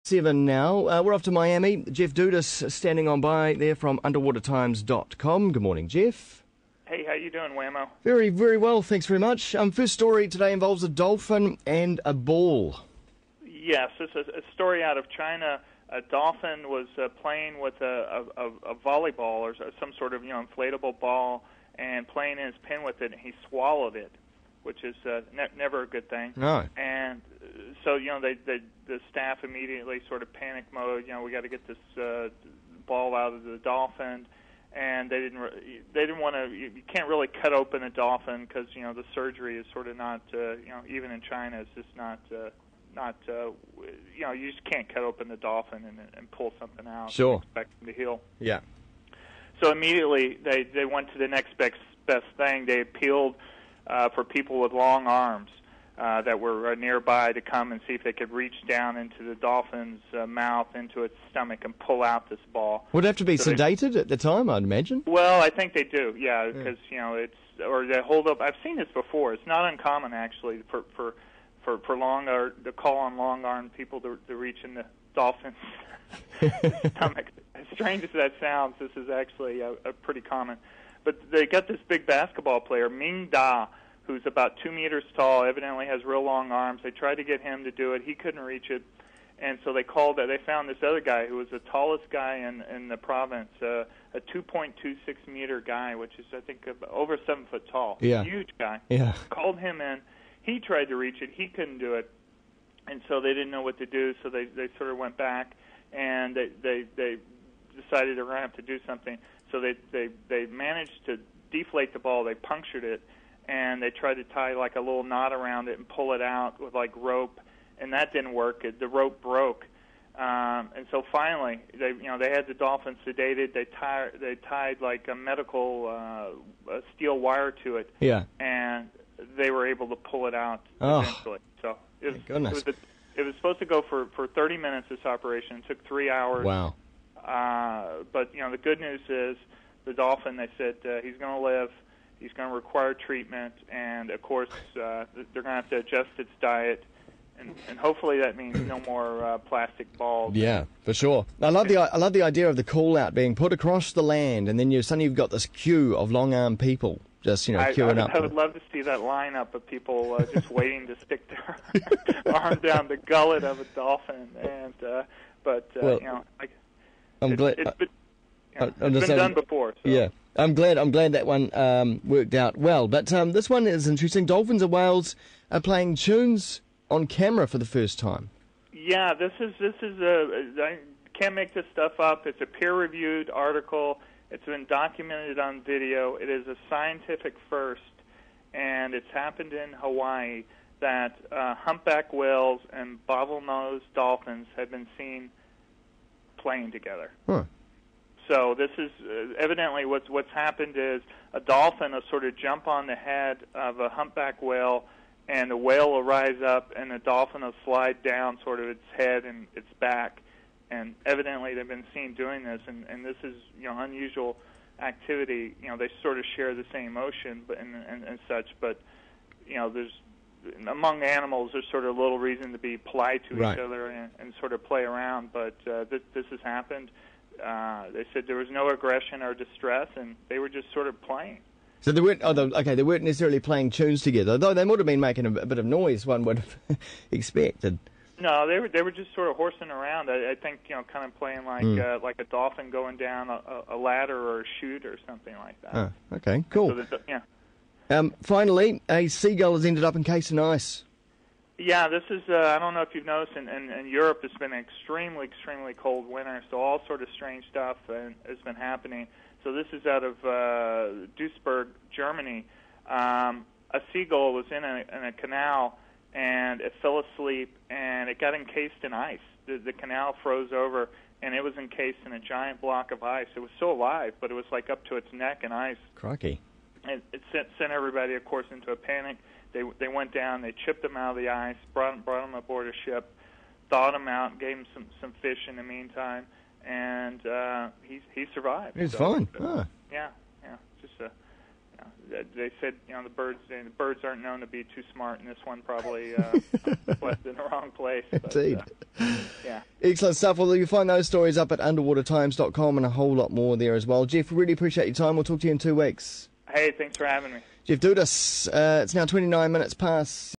7 now. We're off to Miami. Jeff Dudas standing on by there from underwatertimes.com. Good morning, Jeff. Hey, how you doing, Wammo? Very, very well. Thanks very much. First story today involves a dolphin and a ball. Yes, this is a story out of China. A dolphin was playing with a volleyball or some sort of inflatable ball and playing in his pen with it, and he swallowed it, which is never a good thing. No. And so the staff immediately sort of panic mode. We got to get this ball out of the dolphin, and they didn't want to. You can't really cut open a dolphin because the surgery is sort of not even in China it's just not you just can't cut open the dolphin and pull something out. Sure. And expect them to heal. Yeah. So immediately they went to the next best thing. They appealed for people with long arms that were nearby to come and see if they could reach down into the dolphin's mouth, into its stomach, and pull out this ball. Would it have to be sedated at the time, I'd imagine? Well, I think they do, yeah, because it's or they hold up. I've seen this before. It's not uncommon actually for long to call on long-armed people to reach in the dolphin's stomach. As strange as that sounds, this is actually a pretty common. But they got this big basketball player, Ming Da, who's about 2 meters tall, evidently has real long arms. They tried to get him to do it. He couldn't reach it. And so they found this other guy who was the tallest guy in the province, a 2.26 meter guy, which is, I think, over 7 foot tall. Yeah. Huge guy. Yeah. Called him in. He tried to reach it. He couldn't do it. And so they didn't know what to do, so they sort of went back, and they decided they were going to have to do something. So they managed to deflate the ball. They punctured it, and they tried to tie like a little knot around it and pull it out with like rope, and that didn't work. The rope broke, and so finally they had the dolphin sedated. They tied like a medical steel wire to it. Yeah. And they were able to pull it out eventually. So it was supposed to go for 30 minutes. This operation. It took 3 hours. Wow. But the good news is the dolphin. They said he's going to live. He's going to require treatment, and of course they're going to have to adjust its diet, and hopefully that means no more plastic balls. Yeah, for sure. I love the idea of the call out being put across the land, and then suddenly you've got this queue of long armed people just queuing up. I would love to see that lineup of people just waiting to stick their arm down the gullet of a dolphin, and I'm glad. It's been done before. So. Yeah, I'm glad that one worked out well. But this one is interesting. Dolphins and whales are playing tunes on camera for the first time. Yeah, this is I can't make this stuff up. It's a peer-reviewed article. It's been documented on video. It is a scientific first, and it's happened in Hawaii that humpback whales and bottlenose dolphins have been seen playing together. Huh. So this is evidently what's happened is a dolphin will sort of jump on the head of a humpback whale, and the whale will rise up, and the dolphin will slide down sort of its head and its back. And evidently they've been seen doing this, and this is unusual activity. They sort of share the same ocean, but and such. But there's among animals, there's sort of little reason to be polite to each other and sort of play around. But this has happened. They said there was no aggression or distress, and they were just sort of playing. So they weren't. They weren't necessarily playing tunes together, though they would have been making a bit of noise. One would have expected. No, they were just sort of horsing around. I think kind of playing like a dolphin going down a ladder or a chute or something like that. Oh, okay, cool. So finally, a seagull has ended up encased in ice. Yeah, this is, I don't know if you've noticed, in Europe it's been an extremely, extremely cold winter, so all sort of strange stuff has been happening. So this is out of Duisburg, Germany. A seagull was in a canal, and it fell asleep, and it got encased in ice. The canal froze over, and it was encased in a giant block of ice. It was still alive, but it was like up to its neck in ice. Crikey. It sent everybody, of course, into a panic. They went down, they chipped him out of the ice, brought him aboard a ship, thawed him out, gave him some fish in the meantime, and he survived. He's fine. Yeah, just they said, the birds aren't known to be too smart, and this one probably left in the wrong place. Indeed. Yeah. Excellent stuff. Well, you find those stories up at underwatertimes.com and a whole lot more there as well. Jeff, really appreciate your time. We'll talk to you in 2 weeks. Hey, thanks for having me. Jeff Dudas, it's now 29 minutes past